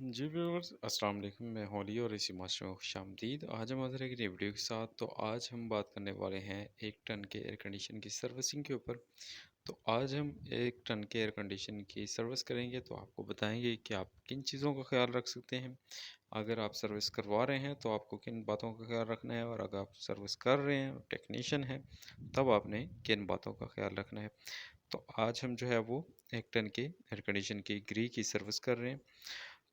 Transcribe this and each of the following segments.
जी viewers अस्सलाम वालेकुम। मैं होली और इसी मास्टर में खुशामदीद। आज हम हाज़िर हैं एक नई वीडियो के साथ। तो आज हम बात करने वाले हैं 1 टन के एयर कंडीशन की सर्विसिंग के ऊपर। तो आज हम 1 टन के एयर कंडीशन की सर्विस करेंगे, तो आपको बताएंगे कि आप किन चीज़ों का ख्याल रख सकते हैं। अगर आप सर्विस करवा रहे हैं तो आपको किन बातों का ख्याल रखना है, और अगर आप सर्विस कर रहे हैं टेक्नीशियन हैं तब आपने किन बातों का ख्याल रखना है। तो आज हम जो है वो 1 टन के एयर कंडीशन की ग्री की सर्विस कर रहे हैं।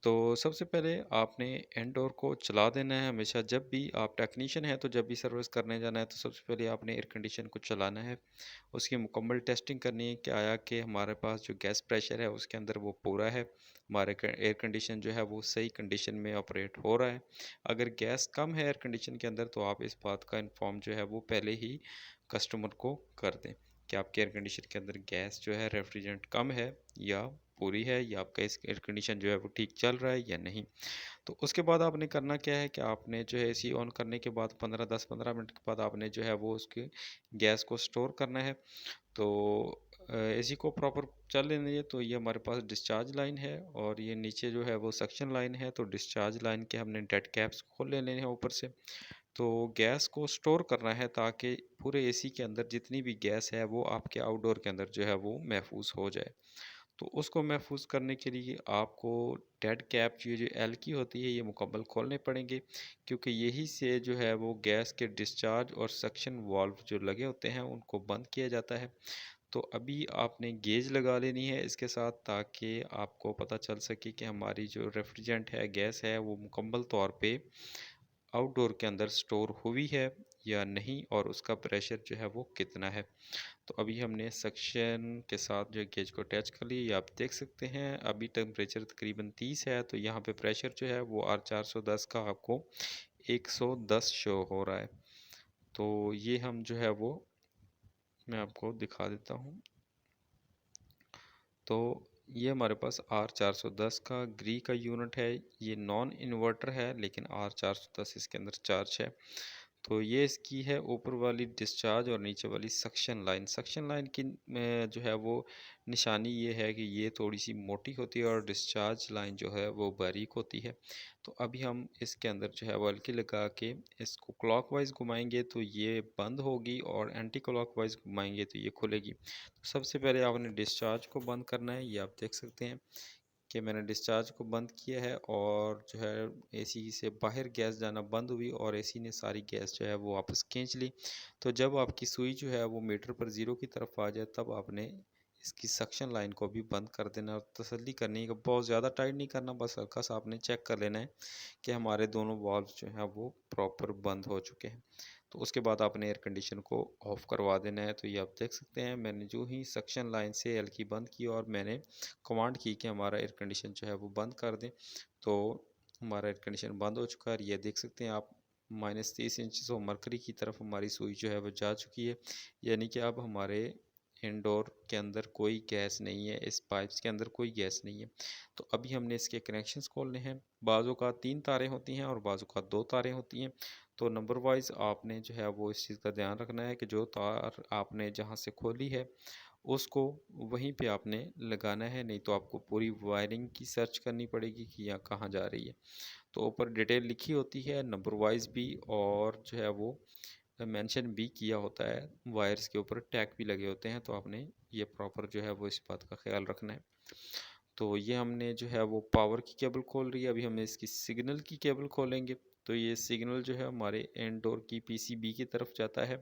तो सबसे पहले आपने इंडोर को चला देना है हमेशा। जब भी आप टेक्नीशियन हैं तो जब भी सर्विस करने जाना है तो सबसे पहले आपने एयर कंडीशन को चलाना है। उसकी मुकम्मल टेस्टिंग करनी है कि आया कि हमारे पास जो गैस प्रेशर है उसके अंदर वो पूरा है, हमारे एयर कंडीशन जो है वो सही कंडीशन में ऑपरेट हो रहा है। अगर गैस कम है एयर कंडीशन के अंदर तो आप इस बात का इन्फॉर्म जो है वो पहले ही कस्टमर को कर दें कि आपके एयर कंडीशन के अंदर गैस जो है रेफ्रिजरेंट कम है या पूरी है, या आपका इस एयर कंडीशन जो है वो ठीक चल रहा है या नहीं। तो उसके बाद आपने करना क्या है कि आपने जो है एसी ऑन करने के बाद 10-15 मिनट के बाद आपने जो है वो उसके गैस को स्टोर करना है। तो एसी को प्रॉपर चल लेने दीजिए। तो ये हमारे पास डिस्चार्ज लाइन है और ये नीचे जो है वो सक्शन लाइन है। तो डिस्चार्ज लाइन के हमने डेड कैप्स खोल लेने हैं ऊपर से। तो गैस को स्टोर करना है ताकि पूरे एसी के अंदर जितनी भी गैस है वो आपके आउटडोर के अंदर जो है वो महफूज हो जाए। तो उसको महफूज करने के लिए आपको डेड कैप ये जो एल की होती है ये मुकम्मल खोलने पड़ेंगे, क्योंकि यही से जो है वो गैस के डिस्चार्ज और सक्शन वाल्व जो लगे होते हैं उनको बंद किया जाता है। तो अभी आपने गेज लगा लेनी है इसके साथ, ताकि आपको पता चल सके कि हमारी जो रेफ्रिजरेंट है गैस है वो मुकम्मल तौर पे आउटडोर के अंदर स्टोर हुई है या नहीं, और उसका प्रेशर जो है वो कितना है। तो अभी हमने सक्शन के साथ जो गेज को अटैच कर लिया, ये आप देख सकते हैं। अभी टेम्परेचर तकरीबन 30 है, तो यहाँ पे प्रेशर जो है वो R410 का आपको 110 शो हो रहा है। तो ये हम जो है वो मैं आपको दिखा देता हूँ। तो ये हमारे पास R410 का ग्री का यूनिट है। ये नॉन इन्वर्टर है लेकिन R410 इसके अंदर चार्ज है। तो ये इसकी है ऊपर वाली डिस्चार्ज और नीचे वाली सक्शन लाइन। सक्शन लाइन की जो है वो निशानी ये है कि ये थोड़ी सी मोटी होती है और डिस्चार्ज लाइन जो है वो बारीक होती है। तो अभी हम इसके अंदर जो है वो हल्की लगा के इसको क्लॉकवाइज घुमाएंगे तो ये बंद होगी, और एंटी क्लॉकवाइज घुमाएंगे तो ये खुलेगी। तो सबसे पहले आपने डिस्चार्ज को बंद करना है। ये आप देख सकते हैं कि मैंने डिस्चार्ज को बंद किया है, और जो है एसी से बाहर गैस जाना बंद हुई और एसी ने सारी गैस जो है वो वापस खींच ली। तो जब आपकी सुई जो है वो मीटर पर ज़ीरो की तरफ आ जाए तब आपने इसकी सक्शन लाइन को भी बंद कर देना, और तसल्ली करनी है कि बहुत ज़्यादा टाइट नहीं करना, बस हल्का सा आपने चेक कर लेना है कि हमारे दोनों वाल्व जो हैं वो प्रॉपर बंद हो चुके हैं। तो उसके बाद आपने एयर कंडीशन को ऑफ़ करवा देना है। तो ये आप देख सकते हैं मैंने जो ही सक्शन लाइन से हल्की बंद की और मैंने कमांड की कि हमारा एयर कंडीशन जो है वो बंद कर दें, तो हमारा एयर कंडीशन बंद हो चुका है। और ये देख सकते हैं आप -30 इंच ऑफ मरकरी की तरफ हमारी सुई जो है वो जा चुकी है। यानी कि अब हमारे इंडोर के अंदर कोई गैस नहीं है, इस पाइप्स के अंदर कोई गैस नहीं है। तो अभी हमने इसके कनेक्शंस खोलने हैं। बाज़ू का 3 तारें होती हैं और बाज़ू का 2 तारें होती हैं। तो नंबर वाइज़ आपने जो है वो इस चीज़ का ध्यान रखना है कि जो तार आपने जहाँ से खोली है उसको वहीं पे आपने लगाना है, नहीं तो आपको पूरी वायरिंग की सर्च करनी पड़ेगी कि यहाँ कहाँ जा रही है। तो ऊपर डिटेल लिखी होती है नंबर वाइज़ भी, और जो है वो मेंशन भी किया होता है। वायर्स के ऊपर टैग भी लगे होते हैं, तो आपने ये प्रॉपर जो है वो इस बात का ख्याल रखना है। तो ये हमने जो है वो पावर की केबल खोल रही है। अभी हम इसकी सिग्नल की केबल खोलेंगे। तो ये सिग्नल जो है हमारे इनडोर की पीसीबी की तरफ जाता है।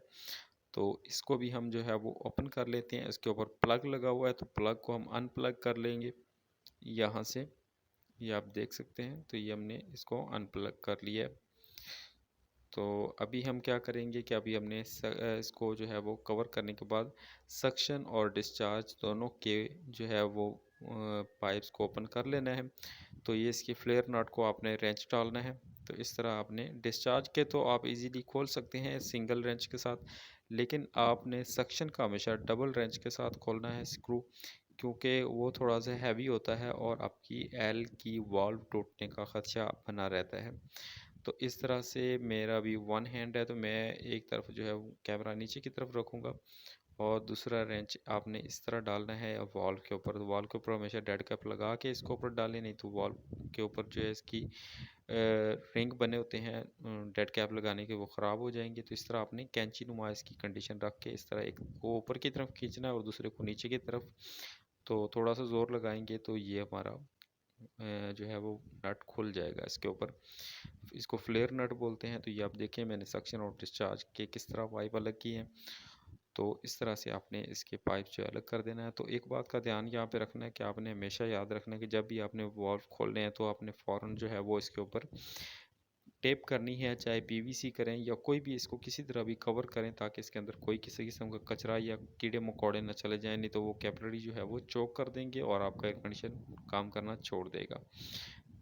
तो इसको भी हम जो है वो ओपन कर लेते हैं। इसके ऊपर प्लग लगा हुआ है तो प्लग को हम अनप्लग कर लेंगे यहाँ से। ये आप देख सकते हैं। तो ये हमने इसको अनप्लग कर लिया है। तो अभी हम क्या करेंगे कि अभी हमने इसको जो है वो कवर करने के बाद सक्शन और डिस्चार्ज दोनों के जो है वो पाइप्स को ओपन कर लेना है। तो ये इसकी फ्लेयर नट को आपने रेंच डालना है। तो इस तरह आपने डिस्चार्ज के तो आप इजीली खोल सकते हैं सिंगल रेंच के साथ, लेकिन आपने सक्शन का हमेशा डबल रेंच के साथ खोलना है स्क्रू, क्योंकि वो थोड़ा सा हैवी होता है और आपकी एल की वाल्व टूटने का ख़दशा बना रहता है। तो इस तरह से मेरा भी वन हैंड है, तो मैं एक तरफ जो है वो कैमरा नीचे की तरफ रखूँगा और दूसरा रेंच आपने इस तरह डालना है वॉल के ऊपर। तो वॉल के ऊपर हमेशा डेड कैप लगा के इसके ऊपर डालें, नहीं तो वॉल के ऊपर जो है इसकी रिंग बने होते हैं डेड कैप लगाने के, वो ख़राब हो जाएंगे। तो इस तरह आपने कैंची नुमा इसकी कंडीशन रख के इस तरह एक को ऊपर की तरफ खींचना है और दूसरे को नीचे की तरफ। तो थोड़ा सा ज़ोर लगाएंगे तो ये हमारा जो है वो नट खुल जाएगा इसके ऊपर। इसको फ्लेयर नट बोलते हैं। तो ये आप देखें मैंने सक्शन और डिस्चार्ज के किस तरह पाइप अलग की हैं। तो इस तरह से आपने इसके पाइप जो अलग कर देना है। तो एक बात का ध्यान यहाँ पे रखना है कि आपने हमेशा याद रखना है कि जब भी आपने वॉल्व खोलने हैं तो आपने फ़ौरन जो है वो इसके ऊपर टेप करनी है, चाहे पीवीसी करें या कोई भी इसको किसी तरह भी कवर करें, ताकि इसके अंदर कोई किसी किस्म का कचरा या कीड़े मकोड़े न चले जाएं, नहीं तो वो कैपिलरी जो है वो चोक कर देंगे और आपका एयर कंडीशन काम करना छोड़ देगा।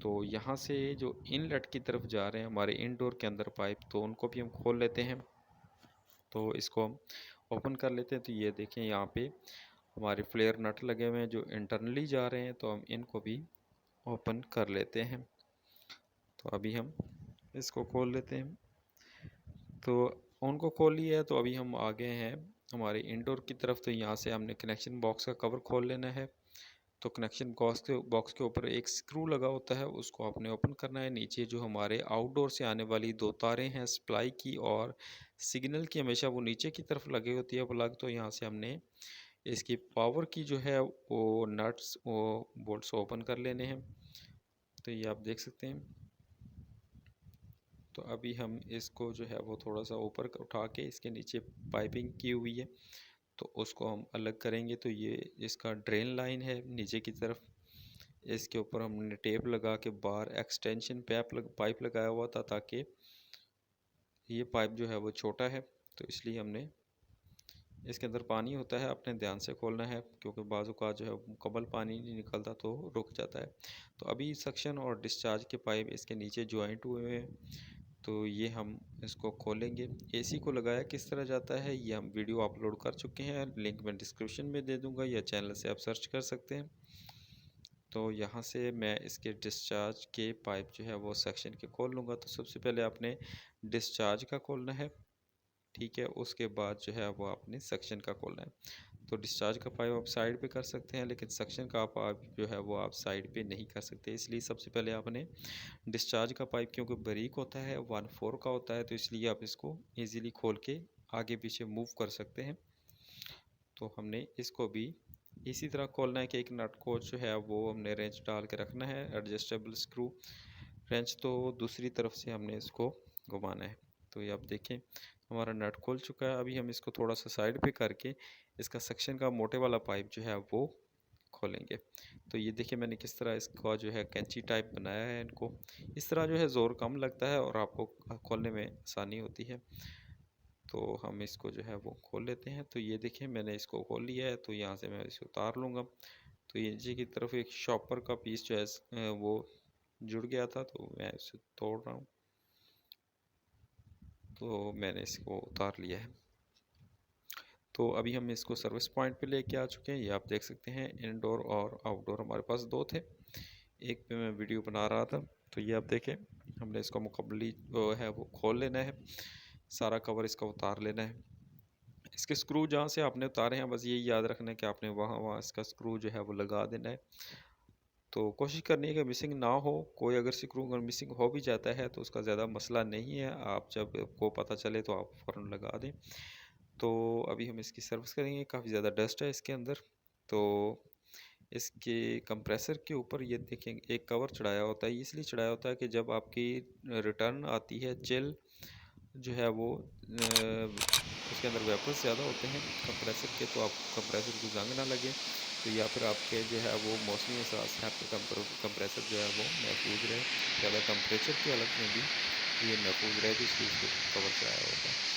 तो यहाँ से जो इनलेट की तरफ जा रहे हैं हमारे इनडोर के अंदर पाइप, तो उनको भी हम खोल लेते हैं। तो इसको हम ओपन कर लेते हैं। तो ये देखें यहाँ पे हमारे फ्लेयर नट लगे हुए हैं जो इंटरनली जा रहे हैं, तो हम इनको भी ओपन कर लेते हैं। तो अभी हम इसको खोल लेते हैं। तो उनको खोल लिया है। तो अभी हम आगे हैं हमारे इंडोर की तरफ। तो यहाँ से हमने कनेक्शन बॉक्स का कवर खोल लेना है। तो कनेक्शन बॉक्स के ऊपर एक स्क्रू लगा होता है, उसको आपने ओपन करना है। नीचे जो हमारे आउटडोर से आने वाली दो तारें हैं सप्लाई की और सिग्नल की, हमेशा वो नीचे की तरफ लगी होती है प्लग। तो यहाँ से हमने इसकी पावर की जो है वो नट्स वो बोल्ट्स ओपन कर लेने हैं। तो ये आप देख सकते हैं। तो अभी हम इसको जो है वो थोड़ा सा ऊपर उठा के इसके नीचे पाइपिंग की हुई है, तो उसको हम अलग करेंगे। तो ये इसका ड्रेन लाइन है नीचे की तरफ, इसके ऊपर हमने टेप लगा के बाहर एक्सटेंशन पाइप लगाया हुआ था, ताकि ये पाइप जो है वो छोटा है। तो इसलिए हमने इसके अंदर पानी होता है, अपने ध्यान से खोलना है, क्योंकि बाज़ औक़ात जो है मुकम्मल पानी नहीं निकलता तो रुक जाता है। तो अभी सक्शन और डिस्चार्ज के पाइप इसके नीचे जॉइंट हुए हैं, तो ये हम इसको खोलेंगे। एसी को लगाया किस तरह जाता है ये हम वीडियो अपलोड कर चुके हैं, लिंक मैं डिस्क्रिप्शन में दे दूँगा या चैनल से आप सर्च कर सकते हैं। तो यहाँ से मैं इसके डिस्चार्ज के पाइप जो है वो सेक्शन के खोल लूँगा। तो सबसे पहले आपने डिस्चार्ज का खोलना है, ठीक है, उसके बाद जो है वो आपने सक्शन का खोलना है। तो डिस्चार्ज का पाइप आप साइड पे कर सकते हैं, लेकिन सक्शन का पाइप जो है वो आप साइड पे नहीं कर सकते। इसलिए सबसे पहले आपने डिस्चार्ज का पाइप, क्योंकि बारीक होता है 1/4 का होता है, तो इसलिए आप इसको ईज़िली खोल के आगे पीछे मूव कर सकते हैं। तो हमने इसको भी इसी तरह खोलना है कि एक नट को जो है वो हमने रेंच डाल के रखना है, एडजस्टेबल स्क्रू रेंच, तो दूसरी तरफ से हमने इसको घुमाना है। तो ये आप देखें हमारा नट खुल चुका है। अभी हम इसको थोड़ा सा साइड पे करके इसका सेक्शन का मोटे वाला पाइप जो है वो खोलेंगे। तो ये देखिए मैंने किस तरह इसका जो है कैंची टाइप बनाया है इनको। इस तरह जो है ज़ोर कम लगता है और आपको खोलने में आसानी होती है। तो हम इसको जो है वो खोल लेते हैं। तो ये देखिए मैंने इसको खोल लिया है। तो यहाँ से मैं इसे उतार लूँगा। तो ये नीचे की तरफ एक शॉपर का पीस जो है वो जुड़ गया था, तो मैं इसे तोड़ रहा हूँ। तो मैंने इसको उतार लिया है। तो अभी हम इसको सर्विस पॉइंट पे लेके आ चुके हैं। ये आप देख सकते हैं इनडोर और आउटडोर हमारे पास दो थे, एक पे मैं वीडियो बना रहा था। तो ये आप देखें हमने इसको मुकम्मली जो है वो खोल लेना है, सारा कवर इसका उतार लेना है। इसके स्क्रू जहाँ से आपने उतारे हैं बस यही याद रखना है कि आपने वहाँ वहाँ इसका स्क्रू जो है वो लगा देना है। तो कोशिश करनी है कि मिसिंग ना हो। कोई अगर स्क्रू अगर मिसिंग हो भी जाता है तो उसका ज़्यादा मसला नहीं है, आप जब को पता चले तो आप फ़ौरन लगा दें। तो अभी हम इसकी सर्विस करेंगे। काफ़ी ज़्यादा डस्ट है इसके अंदर। तो इसके कंप्रेसर के ऊपर ये देखें एक कवर चढ़ाया होता है, इसलिए चढ़ाया होता है कि जब आपकी रिटर्न आती है चिल जो है वो उसके अंदर वेपर्स ज़्यादा होते हैं कंप्रेसर के, तो आप कंप्रेसर को जंग ना लगे, तो या फिर आपके जो है वो मौसमी एहसास है आपका कंप्रेसर जो है वो महफूज रहे, ज़्यादा टम्परेचर की हालत में भी ये महफूज रहे, तो इसलिए इसको कवर चढ़ाया होता है।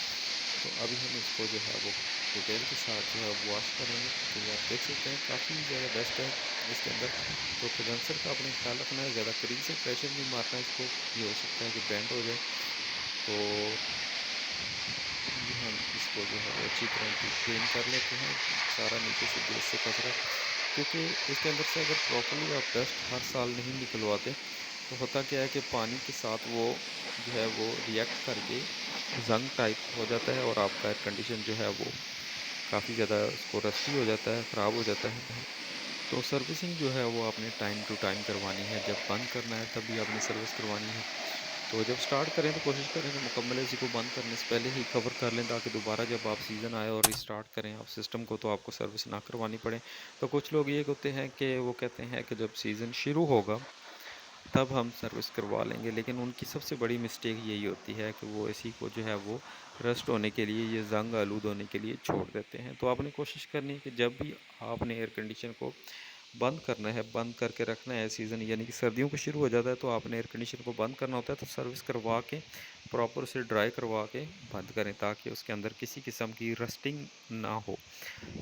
तो अभी हम इसको जो है वो डिटेल के साथ जो है वॉश करेंगे। तो ये आप देख सकते हैं काफ़ी ज़्यादा डस्ट है इसके अंदर। तो कंडेंसर का अपने ख्याल रखना है, ज़्यादा करीब से प्रेशर नहीं मारना है इसको, ये हो सकता है कि बेंड हो जाए। तो ये हम इसको जो है अच्छी तरह की क्लीन कर लेते हैं, सारा नीचे से बेस से कचरा, क्योंकि इसके अंदर से अगर प्रॉपर्ली आप डस्ट हर साल नहीं निकलवाते तो होता क्या है कि पानी के साथ वो जो है वो रिएक्ट करके जंग टाइप हो जाता है और आपका एयर कंडीशन जो है वो काफ़ी ज़्यादा उसको रस्टी हो जाता है, ख़राब हो जाता है। तो सर्विसिंग जो है वो आपने टाइम टू टाइम करवानी है, जब बंद करना है तभी आपने सर्विस करवानी है। तो जब स्टार्ट करें तो कोशिश करें कि मुकम्मल उसी को बंद करने से पहले ही कवर कर लें, ताकि दोबारा जब आप सीज़न आए और रिस्टार्ट करें आप सिस्टम को, तो आपको सर्विस ना करवानी पड़े। तो कुछ लोग ये होते हैं कि वो कहते हैं कि जब सीज़न शुरू होगा तब हम सर्विस करवा लेंगे, लेकिन उनकी सबसे बड़ी मिस्टेक यही होती है कि वो एसी को जो है वो रस्ट होने के लिए, ये ज़ंग आलूद होने के लिए छोड़ देते हैं। तो आपने कोशिश करनी है कि जब भी आपने एयर कंडीशन को बंद करना है, बंद करके रखना है, सीज़न यानी कि सर्दियों को शुरू हो जाता है तो आपने एयर कंडीशन को बंद करना होता है, तो सर्विस करवा के प्रॉपर उसे ड्राई करवा के बंद करें, ताकि उसके अंदर किसी किस्म की रस्टिंग ना हो।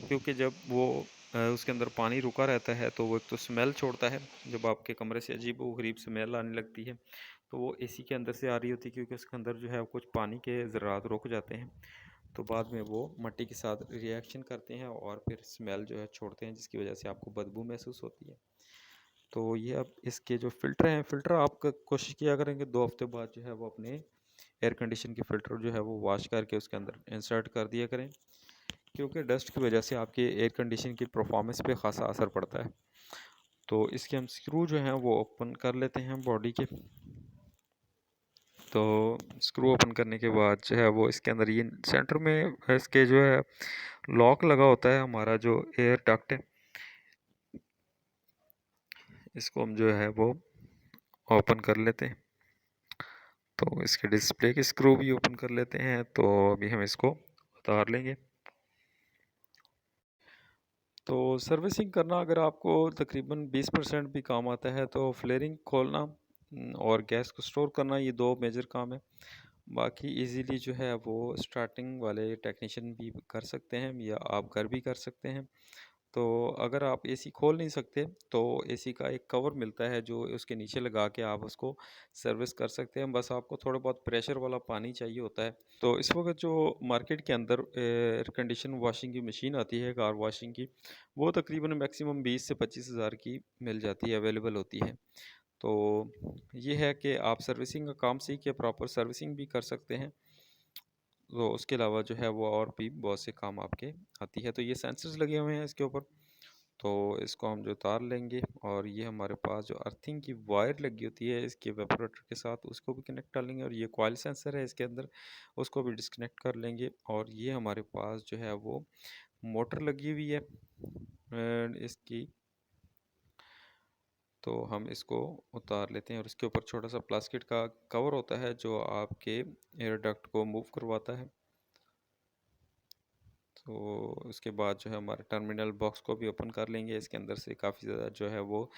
क्योंकि जब वो उसके अंदर पानी रुका रहता है तो वो एक तो स्मेल छोड़ता है, जब आपके कमरे से अजीब-ओ-गरीब स्मेल आने लगती है, तो वो एसी के अंदर से आ रही होती है, क्योंकि उसके अंदर जो है कुछ पानी के ज़रात रुक जाते हैं। तो बाद में वो मिट्टी के साथ रिएक्शन करते हैं और फिर स्मेल जो है छोड़ते हैं, जिसकी वजह से आपको बदबू महसूस होती है। तो ये अब इसके जो फ़िल्टर हैं, फ़िल्टर आप क कोशिश किया करें कि 2 हफ़्ते बाद जो है वो अपने एयर कंडीशन के फ़िल्टर जो है वो वॉश करके उसके अंदर इंसर्ट कर दिया करें, क्योंकि डस्ट की वजह से आपके एयर कंडीशन की परफॉर्मेंस पे ख़ासा असर पड़ता है। तो इसके हम स्क्रू जो हैं वो ओपन कर लेते हैं बॉडी के। तो स्क्रू ओपन करने के बाद जो है वो इसके अंदर ये सेंटर में इसके जो है लॉक लगा होता है, हमारा जो एयर डक्ट है, इसको हम जो है वो ओपन कर लेते हैं। तो इसके डिस्प्ले के स्क्रू भी ओपन कर लेते हैं, तो अभी हम इसको उतार लेंगे। तो सर्विसिंग करना अगर आपको तकरीबन 20% भी काम आता है, तो फ्लेयरिंग खोलना और गैस को स्टोर करना, ये 2 मेजर काम है। बाकी इजीली जो है वो स्टार्टिंग वाले टेक्नीशियन भी कर सकते हैं या आप घर भी कर सकते हैं। तो अगर आप एसी खोल नहीं सकते तो एसी का एक कवर मिलता है जो उसके नीचे लगा के आप उसको सर्विस कर सकते हैं। बस आपको थोड़ा बहुत प्रेशर वाला पानी चाहिए होता है। तो इस वक्त जो मार्केट के अंदर एयर कंडीशन वॉशिंग की मशीन आती है कार वॉशिंग की, वो तकरीबन मैक्सिमम 20 से 25 हज़ार की मिल जाती है, अवेलेबल होती है। तो ये है कि आप सर्विसिंग का काम सीख के प्रॉपर सर्विसिंग भी कर सकते हैं। तो उसके अलावा जो है वो और भी बहुत से काम आपके आती है। तो ये सेंसर्स लगे हुए हैं इसके ऊपर, तो इसको हम जो तार लेंगे और ये हमारे पास जो अर्थिंग की वायर लगी होती है इसके वेपोरेटर के साथ, उसको भी कनेक्ट कर लेंगे, और ये कॉइल सेंसर है इसके अंदर, उसको भी डिस्कनेक्ट कर लेंगे। और ये हमारे पास जो है वो मोटर लगी हुई है इसकी, तो हम इसको उतार लेते हैं और इसके ऊपर छोटा सा प्लास्टिक का कवर होता है जो आपके एयर डक्ट को मूव करवाता है। तो उसके बाद जो है हमारे टर्मिनल बॉक्स को भी ओपन कर लेंगे। इसके अंदर से काफ़ी ज़्यादा जो है वो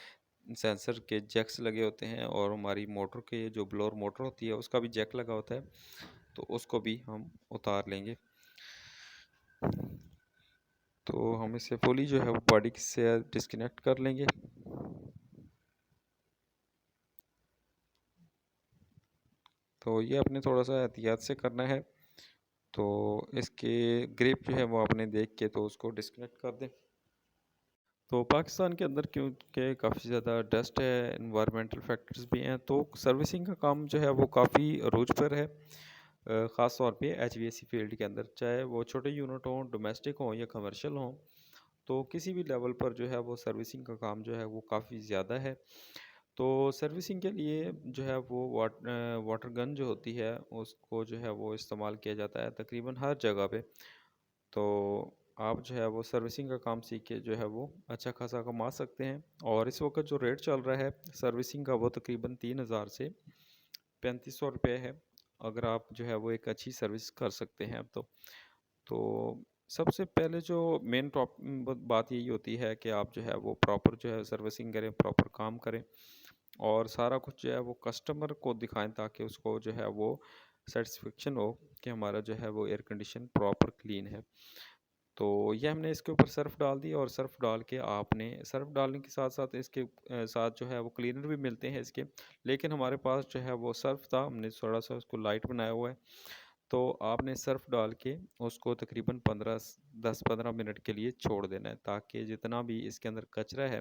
सेंसर के जैक्स लगे होते हैं, और हमारी मोटर के जो ब्लोअर मोटर होती है उसका भी जैक लगा होता है, तो उसको भी हम उतार लेंगे। तो हम इसे फुली जो है वो बॉडी से डिस्कनेक्ट कर लेंगे। तो ये अपने थोड़ा सा एहतियात से करना है। तो इसके ग्रिप जो है वो आपने देख के तो उसको डिस्कनेक्ट कर दें। तो पाकिस्तान के अंदर क्योंकि काफ़ी ज़्यादा डस्ट है, इन्वायरमेंटल फैक्टर्स भी हैं, तो सर्विसिंग का काम जो है वो काफ़ी अरूज पर है। ख़ास तौर पे एचवीएसी फील्ड के अंदर, चाहे वो छोटे यूनिट हों, डोमेस्टिक हों या कमर्शियल हों, तो किसी भी लेवल पर जो है वो सर्विसिंग का काम जो है वो काफ़ी ज़्यादा है। तो सर्विसिंग के लिए जो है वो वाटर गन जो होती है उसको जो है वो इस्तेमाल किया जाता है तकरीबन हर जगह पे। तो आप जो है वो सर्विसिंग का काम सीख के जो है वो अच्छा खासा कमा सकते हैं। और इस वक्त जो रेट चल रहा है सर्विसिंग का वो तकरीबन 3,000 से 3500 रुपये है, अगर आप जो है वो एक अच्छी सर्विस कर सकते हैं तो सबसे पहले जो मेन टॉप बात यही होती है कि आप जो है वो प्रॉपर जो है सर्विसिंग करें, प्रॉपर काम करें, और सारा कुछ जो है वो कस्टमर को दिखाएं, ताकि उसको जो है वो सेटिस्फेक्शन हो कि हमारा जो है वो एयर कंडीशन प्रॉपर क्लीन है। तो ये हमने इसके ऊपर सर्फ़ डाल दी, और सर्फ़ डाल के आपने सर्फ़ डालने के साथ साथ इसके साथ जो है वो क्लीनर भी मिलते हैं इसके, लेकिन हमारे पास जो है वो सर्फ़ था, हमने थोड़ा सा उसको लाइट बनाया हुआ है। तो आपने सर्फ़ डाल के उसको तकरीबन 10-15 मिनट के लिए छोड़ देना है, ताकि जितना भी इसके अंदर कचरा है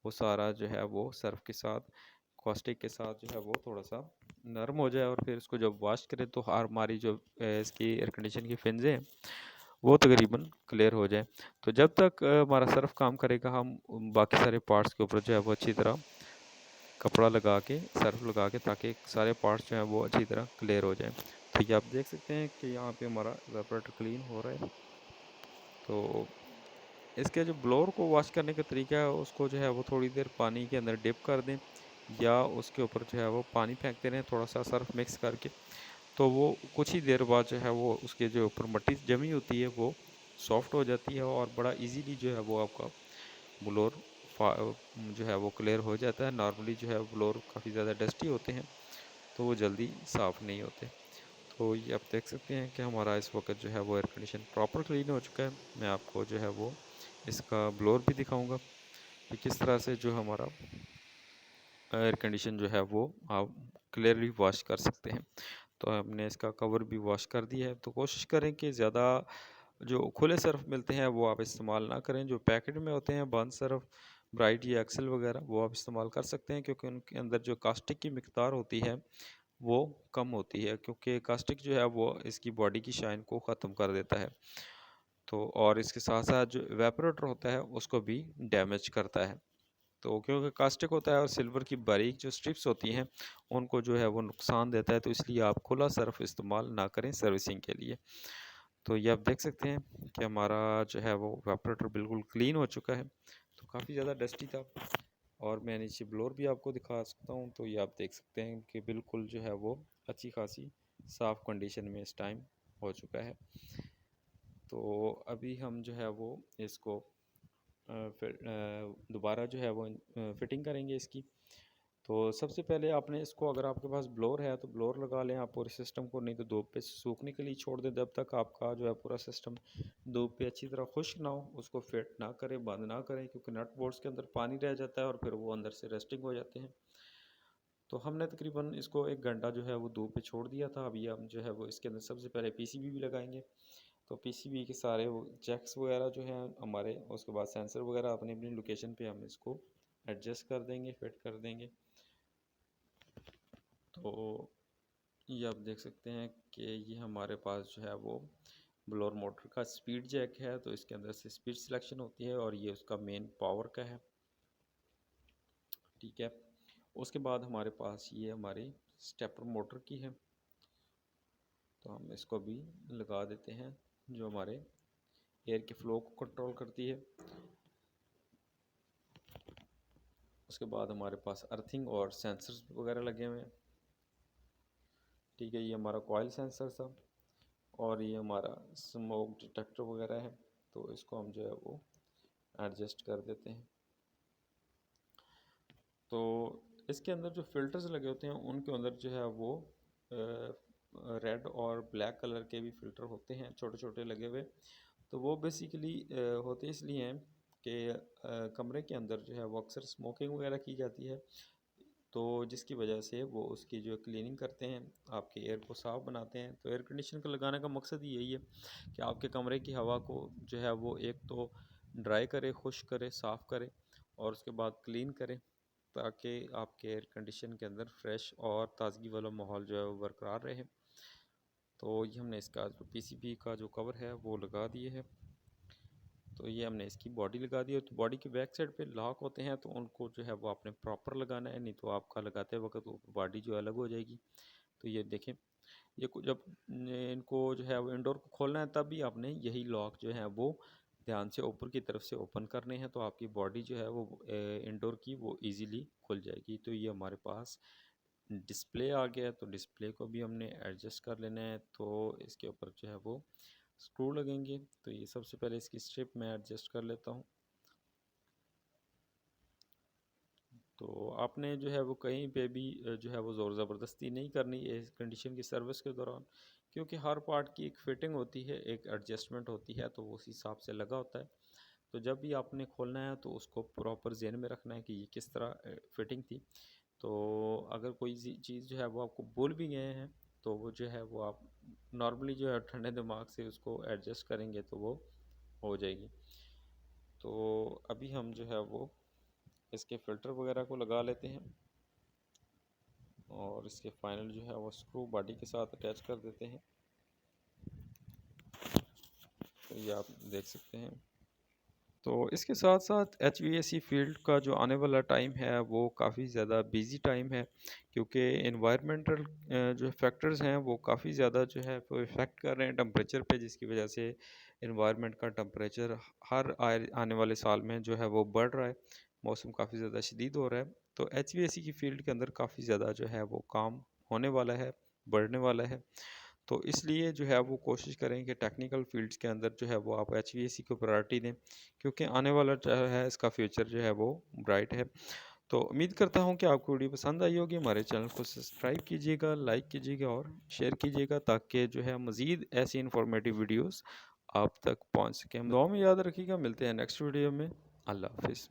वो सारा जो है वो सर्फ़ के साथ, कॉस्टिक के साथ जो है वो थोड़ा सा नरम हो जाए, और फिर इसको जब वॉश करें तो हमारी जो इसकी एयर कंडीशन की फिन्स हैं वो तकरीबन क्लियर हो जाए। तो जब तक हमारा सर्फ काम करेगा, हम बाकी सारे पार्ट्स के ऊपर जो है वो अच्छी तरह कपड़ा लगा के, सर्फ लगा के, ताकि सारे पार्ट्स जो हैं वो अच्छी तरह क्लियर हो जाएं। तो ये आप देख सकते हैं कि यहाँ पे हमारा एवापोरेटर क्लीन हो रहा है। तो इसके जो ब्लोअर को वॉश करने का तरीका है, उसको जो है वो थोड़ी देर पानी के अंदर डिप कर दें, या उसके ऊपर जो है वो पानी फेंकते रहें थोड़ा सा सर्फ मिक्स करके। तो वो कुछ ही देर बाद जो है वो उसके जो ऊपर मिट्टी जमी होती है वो सॉफ्ट हो जाती है, और बड़ा इजीली जो है वो आपका ब्लोअर जो है वो क्लियर हो जाता है। नॉर्मली जो है ब्लोअर काफ़ी ज़्यादा डस्टी होते हैं, तो वो जल्दी साफ़ नहीं होते। तो ये आप देख सकते हैं कि हमारा इस वक्त जो है वो एयर कंडीशन प्रॉपर क्लीन हो चुका है। मैं आपको जो है वो इसका ब्लोअर भी दिखाऊंगा कि किस तरह से जो हमारा एयर कंडीशन जो है वो आप क्लियरली वॉश कर सकते हैं। तो हमने इसका कवर भी वॉश कर दिया है। तो कोशिश करें कि ज़्यादा जो खुले सर्फ मिलते हैं वो आप इस्तेमाल ना करें। जो पैकेट में होते हैं बंद सर्फ, ब्राइट या एक्सेल वगैरह, वो आप इस्तेमाल कर सकते हैं, क्योंकि उनके अंदर जो कास्टिक की मिकदार होती है वो कम होती है, क्योंकि कास्टिक जो है वो इसकी बॉडी की शाइन को ख़त्म कर देता है। तो और इसके साथ साथ जो एवेपोरेटर होता है उसको भी डैमेज करता है। तो क्योंकि कास्टिक होता है और सिल्वर की बारीक जो स्ट्रिप्स होती हैं उनको जो है वो नुकसान देता है, तो इसलिए आप खुला सर्फ इस्तेमाल ना करें सर्विसिंग के लिए। तो ये आप देख सकते हैं कि हमारा जो है वो एवापोरेटर बिल्कुल क्लीन हो चुका है। तो काफ़ी ज़्यादा डस्टी था, और मैं नीचे ब्लोअर भी आपको दिखा सकता हूँ। तो ये आप देख सकते हैं कि बिल्कुल जो है वो अच्छी खासी साफ़ कंडीशन में इस टाइम हो चुका है। तो अभी हम जो है वो इसको फिर दोबारा जो है वो फिटिंग करेंगे इसकी। तो सबसे पहले आपने इसको, अगर आपके पास ब्लोअर है तो ब्लोअर लगा लें आप पूरे सिस्टम को, नहीं तो धूप पे सूखने के लिए छोड़ दें जब तक आपका जो है पूरा सिस्टम धूप पे अच्छी तरह खुश्क ना हो। उसको फिट ना करें, बंद ना करें, क्योंकि नट बोल्ट्स के अंदर पानी रह जाता है और फिर वो अंदर से रस्टिंग हो जाते हैं। तो हमने तकरीबन इसको 1 घंटा जो है वो धूप पे छोड़ दिया था। अभी हम जो है वो इसके अंदर सबसे पहले पीसीबी भी लगाएंगे। तो पीसीबी के सारे वो जैक्स वगैरह जो हैं हमारे, उसके बाद सेंसर वगैरह अपनी अपनी लोकेशन पे हम इसको एडजस्ट कर देंगे, फिट कर देंगे। तो ये आप देख सकते हैं कि ये हमारे पास जो है वो ब्लोअर मोटर का स्पीड जैक है। तो इसके अंदर से स्पीड सिलेक्शन होती है, और ये उसका मेन पावर का है। ठीक है। उसके बाद हमारे पास ये हमारी स्टेपर मोटर की है। तो हम इसको भी लगा देते हैं, जो हमारे एयर के फ्लो को कंट्रोल करती है। उसके बाद हमारे पास अर्थिंग और सेंसर्स वगैरह लगे हुए हैं। ठीक है, ये हमारा कॉइल सेंसर था, और ये हमारा स्मोक डिटेक्टर वगैरह है। तो इसको हम जो है वो एडजस्ट कर देते हैं। तो इसके अंदर जो फ़िल्टर्स लगे होते हैं उनके अंदर जो है वो रेड और ब्लैक कलर के भी फ़िल्टर होते हैं, छोटे छोटे लगे हुए। तो वो बेसिकली होते इसलिए हैं कि कमरे के अंदर जो है वो अक्सर स्मोकिंग वगैरह की जाती है, तो जिसकी वजह से वो उसकी जो क्लीनिंग करते हैं, आपके एयर को साफ़ बनाते हैं। तो एयर कंडीशन का लगाने का मकसद ही यही है कि आपके कमरे की हवा को जो है वो एक तो ड्राई करे, खुश्क करे, साफ़ करे, और उसके बाद क्लीन करे, ताकि आपके एयर कंडीशन के अंदर फ्रेश और ताज़गी वाला माहौल जो है वो बरकरार रहे। तो ये हमने इसका जो पीसीबी का जो कवर है वो लगा दिए है। तो ये हमने इसकी बॉडी लगा दी है। तो बॉडी के बैक साइड पे लॉक होते हैं, तो उनको जो है वो आपने प्रॉपर लगाना है, नहीं तो आपका लगाते वक्त वो बॉडी जो अलग हो जाएगी। तो ये देखें, ये जब इनको जो है वो इंडोर को खोलना है, तब भी आपने यही लॉक जो है वो ध्यान से ऊपर की तरफ से ओपन करने हैं, तो आपकी बॉडी जो है वो इंडोर की वो इजीली खुल जाएगी। तो ये हमारे पास डिस्प्ले आ गया है, तो डिस्प्ले को भी हमने एडजस्ट कर लेना है। तो इसके ऊपर जो है वो स्क्रू लगेंगे। तो ये सबसे पहले इसकी स्ट्रिप मैं एडजस्ट कर लेता हूँ। तो आपने जो है वो कहीं पे भी जो है वो ज़ोर ज़बरदस्ती नहीं करनी है इस कंडीशन की सर्विस के दौरान, क्योंकि हर पार्ट की एक फ़िटिंग होती है, एक एडजस्टमेंट होती है, तो वो उस हिसाब से लगा होता है। तो जब भी आपने खोलना है तो उसको प्रॉपर ज़हन में रखना है कि ये किस तरह फ़िटिंग थी। तो अगर कोई चीज़ जो है वो आपको भूल भी गए हैं, तो वो जो है वो आप नॉर्मली जो है ठंडे दिमाग से उसको एडजस्ट करेंगे तो वो हो जाएगी। तो अभी हम जो है वो इसके फ़िल्टर वगैरह को लगा लेते हैं, और इसके फाइनल जो है वो स्क्रू बॉडी के साथ अटैच कर देते हैं। तो तो ये आप देख सकते हैं। तो इसके साथ साथ HVAC फील्ड का जो आने वाला टाइम है वो काफ़ी ज़्यादा बिजी टाइम है, क्योंकि इन्वायरमेंटल जो फैक्टर्स हैं वो काफ़ी ज़्यादा जो है वो इफ़ेक्ट कर रहे हैं टेम्परेचर पे, जिसकी वजह से इन्वायरमेंट का टेम्परेचर हर आने वाले साल में जो है वो बढ़ रहा है, मौसम काफ़ी ज़्यादा शदीद हो रहा है। तो HVAC की फ़ील्ड के अंदर काफ़ी ज़्यादा जो है वो काम होने वाला है, बढ़ने वाला है। तो इसलिए जो है वो कोशिश करें कि टेक्निकल फील्ड्स के अंदर जो है वो आप HVAC को प्रायोरिटी दें, क्योंकि आने वाला जो है इसका फ्यूचर जो है वो ब्राइट है। तो उम्मीद करता हूँ कि आपको वीडियो पसंद आई होगी। हमारे चैनल को सब्सक्राइब कीजिएगा, लाइक कीजिएगा और शेयर कीजिएगा, ताकि जो है मज़ीद ऐसी इंफॉर्मेटिव वीडियोस आप तक पहुँच सकें। दुआ में याद रखिएगा, मिलते हैं नेक्स्ट वीडियो में। अल्लाह हाफिज़।